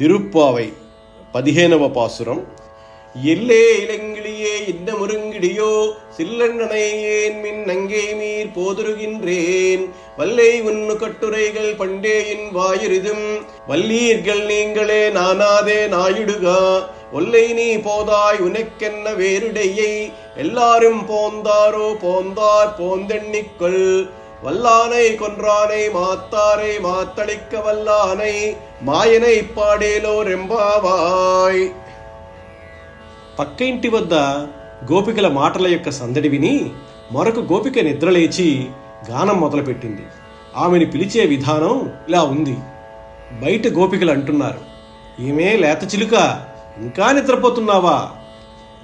திருப்பாவை 15వ பாசுரம். எல்லே இளங்கிளியே இன்ன முருங்கிடியோ சில்லண்ணனை ஏன் மின் அங்கே மீர் போதுருகின்றேன் வல்லை உன்னு கட்டுரைகள் பண்டேயின் வாயிரிதும் வல்லீர்கள் நீங்களே நானாதே நாயுடுகா ஒல்லை நீ போதாய் உனக்கென்ன வேறுடையை எல்லாரும் போந்தாரோ போந்தார் போந்தெண்ணிக்கொள் வல்லானை கொன்றானை மாத்தாரை மாத்தளிக்க வல்லானை మాయనై పాడేలో రెంబావాయ్. పక్క ఇంటి వద్ద గోపికల మాటల యొక్క సందడి విని మరొక గోపిక నిద్రలేచి గానం మొదలుపెట్టింది. ఆమెను పిలిచే విధానం ఇలా ఉంది. బయట గోపికలు అంటున్నారు, ఏమే లేత చిలుక, ఇంకా నిద్రపోతున్నావా?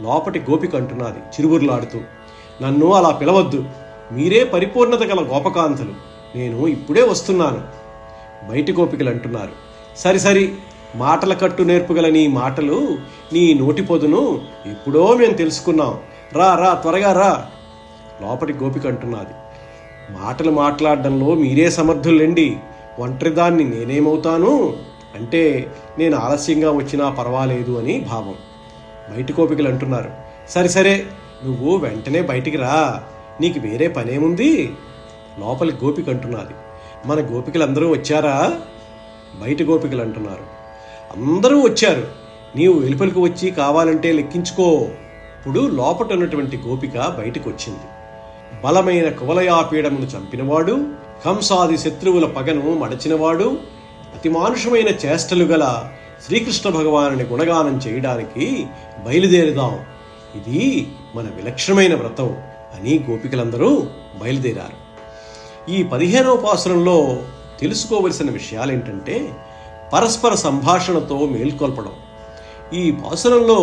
లోపటి గోపిక అంటున్నది చిరుబుర్లాడుతూ, నన్ను అలా పిలవద్దు, మీరే పరిపూర్ణత గల గోపకాంతలు, నేను ఇప్పుడే వస్తున్నాను. బయటి గోపికలు అంటున్నారు, సరి మాటల కట్టు నేర్పుగల నీ మాటలు, నీ నోటి పొదును ఎప్పుడో మేము తెలుసుకున్నాం, రా రా త్వరగా రా. లోపటి గోపిక అంటున్నది, మాటలు మాట్లాడడంలో మీరే సమర్థులండి, ఒంటరిదాన్ని నేనేమవుతాను అంటే నేను ఆలస్యంగా వచ్చినా పర్వాలేదు అని భావం. బయటి గోపికలు అంటున్నారు, సరే నువ్వు వెంటనే బయటికి రా, నీకు వేరే పనేముంది. లోపలి గోపిక అంటున్నది, మన గోపికలందరూ వచ్చారా? బయట గోపికలు అంటున్నారు, అందరూ వచ్చారు, నీవు వెలుపలికి వచ్చి కావాలంటే లెక్కించుకో. ఇప్పుడు లోపట ఉన్నటువంటి గోపిక బయటకు వచ్చింది. బలమైన కువలయాపీడమును చంపినవాడు, కంసాది శత్రువుల పగను మడచినవాడు, అతి మానుషమైన చేష్టలు గల శ్రీకృష్ణ భగవానుని గుణగానం చేయడానికి బయలుదేరుదాం, ఇది మన విలక్షణమైన వ్రతం అని గోపికలందరూ బయలుదేరారు. ఈ 15వ పాసురంలో తెలుసుకోవలసిన విషయాలేంటంటే, పరస్పర సంభాషణతో మేల్కొల్పడం. ఈ పాసురంలో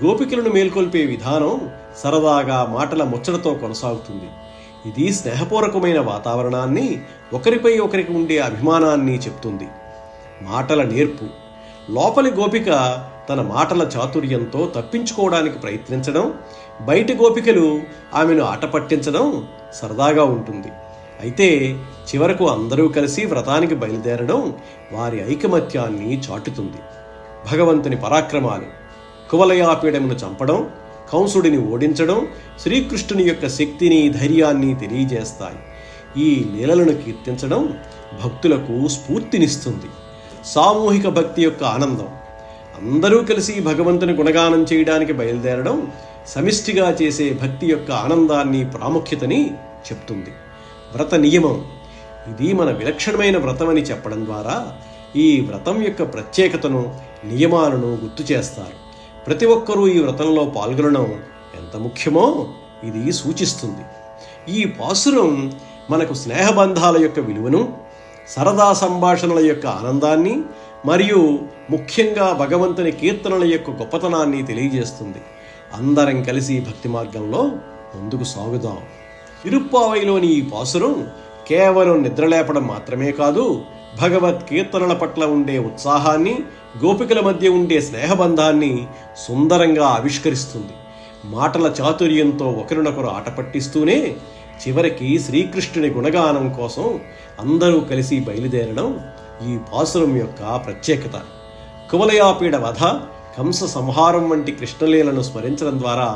గోపికలను మేల్కొల్పే విధానం సరదాగా మాటల ముచ్చటతో కొనసాగుతుంది. ఇది స్నేహపూర్వకమైన వాతావరణాన్ని, ఒకరిపై ఒకరికి ఉండే అభిమానాన్ని చెప్తుంది. మాటల నేర్పు. లోపలి గోపిక తన మాటల చాతుర్యంతో తప్పించుకోవడానికి ప్రయత్నించడం, బయటి గోపికలు ఆమెను ఆట పట్టించడం సరదాగా ఉంటుంది. అయితే చివరకు అందరూ కలిసి వ్రతానికి బయలుదేరడం వారి ఐకమత్యాన్ని చాటుతుంది. భగవంతుని పరాక్రమాలు, కువలయాపీడమును చంపడం, కంసుడిని ఓడించడం శ్రీకృష్ణుని యొక్క శక్తిని, ధైర్యాన్ని తెలియజేస్తాయి. ఈ లీలలను కీర్తించడం భక్తులకు స్ఫూర్తినిస్తుంది. సామూహిక భక్తి యొక్క ఆనందం. అందరూ కలిసి భగవంతుని గుణగానం చేయడానికి బయలుదేరడం సమిష్టిగా చేసే భక్తి యొక్క ఆనందాన్ని, ప్రాముఖ్యతని చెప్తుంది. వ్రత నియమం. ఇది మన విలక్షణమైన వ్రతమని చెప్పడం ద్వారా ఈ వ్రతం యొక్క ప్రత్యేకతను, నియమాలను గుర్తు చేస్తారు. ప్రతి ఒక్కరూ ఈ వ్రతంలో పాల్గొనడం ఎంత ముఖ్యమో ఇది సూచిస్తుంది. ఈ పాసురం మనకు స్నేహబంధాల యొక్క విలువను, సరదా సంభాషణల యొక్క ఆనందాన్ని మరియు ముఖ్యంగా భగవంతుని కీర్తనల యొక్క గొప్పతనాన్ని తెలియజేస్తుంది. అందరం కలిసి భక్తి మార్గంలో ముందుకు సాగుదాం. తిరుప్పావైలోని ఈ పాసురం కేవలం నిద్రలేపడం మాత్రమే కాదు, భగవత్ కీర్తనల పట్ల ఉండే ఉత్సాహాన్ని, గోపికల మధ్య ఉండే స్నేహబంధాన్ని సుందరంగా ఆవిష్కరిస్తుంది. మాటల చాతుర్యంతో ఒకరినొకరు ఆట పట్టిస్తూనే చివరికి శ్రీకృష్ణుని గుణగానం కోసం అందరూ కలిసి బయలుదేరడం ఈ పాసురం యొక్క ప్రత్యేకత. కువలయాపీడ వధ, కంస సంహారం వంటి కృష్ణలీలను స్మరించడం ద్వారా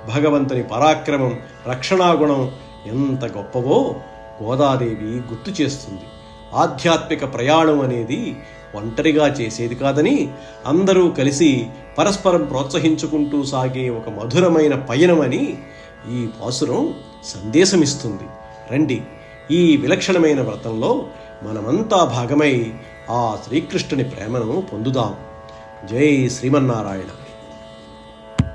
భగవంతుని పరాక్రమం, రక్షణాగుణం ఎంత గొప్పవో గోదాదేవి గుర్తు చేస్తుంది. ఆధ్యాత్మిక ప్రయాణం అనేది ఒంటరిగా చేసేది కాదని, అందరూ కలిసి పరస్పరం ప్రోత్సహించుకుంటూ సాగే ఒక మధురమైన పయనమని ఈ పాసురం సందేశమిస్తుంది. రండి, ఈ విలక్షణమైన వ్రతంలో మనమంతా భాగమై ఆ శ్రీకృష్ణుని ప్రేమను పొందుదాం. జై శ్రీమన్నారాయణ.